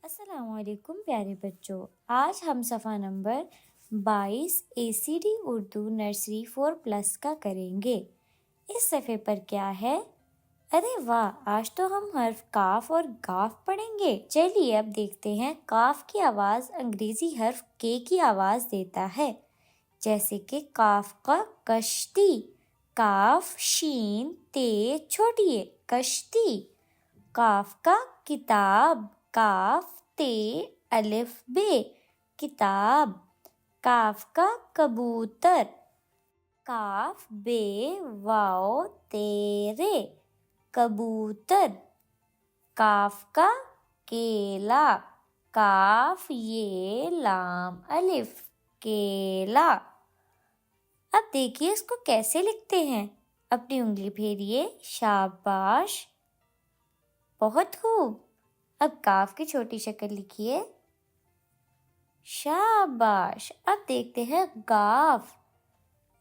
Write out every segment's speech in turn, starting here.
السلام علیکم پیارے بچوں، آج ہم صفحہ نمبر 22 ACD اردو نرسری 4+ کا کریں گے۔ اس صفحے پر کیا ہے؟ ارے واہ، آج تو ہم حرف کاف اور گاف پڑھیں گے۔ چلیے اب دیکھتے ہیں۔ کاف کی آواز انگریزی حرف کے کی آواز دیتا ہے، جیسے کہ کاف کا کشتی، کاف شین تے چھوٹی ہے کشتی۔ کاف کا کتاب، کاف تے الف بے کتاب۔ کاف کا کبوتر، کاف بے واؤ تے رے کبوتر۔ کاف کا کیلا، کاف یہ لام الف کیلا۔ اب دیکھیے اس کو کیسے لکھتے ہیں، اپنی انگلی پھیریے، شاباش، بہت خوب۔ اب کاف کی چھوٹی شکل لکھیے، شاباش۔ اب دیکھتے ہیں گاف۔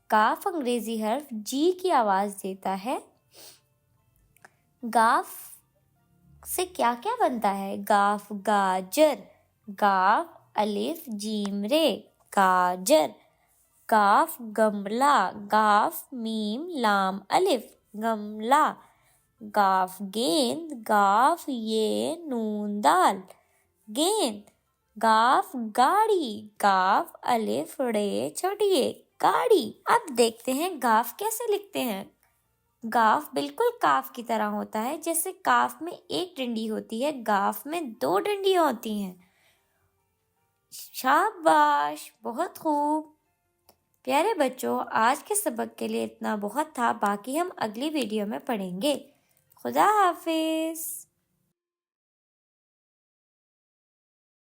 گاف انگریزی حرف جی کی آواز دیتا ہے۔ گاف سے کیا کیا بنتا ہے؟ گاف گاجر، گاف الف جیم رے گاجر۔ گاف گملہ، گاف میم لام الف گملہ۔ گاف گیند، گاف یہ نون دال گیند۔ گاف گاڑی، گاف الف ڑے چھوٹی اے گاڑی۔ اب دیکھتے ہیں گاف کیسے لکھتے ہیں۔ گاف بالکل کاف کی طرح ہوتا ہے، جیسے کاف میں ایک ڈنڈی ہوتی ہے، گاف میں 2 ڈنڈیاں ہوتی ہیں۔ شاباش، بہت خوب۔ پیارے بچوں، آج کے سبق کے لیے اتنا بہت تھا، باقی ہم اگلی ویڈیو میں پڑھیں گے۔ خدا حافظ۔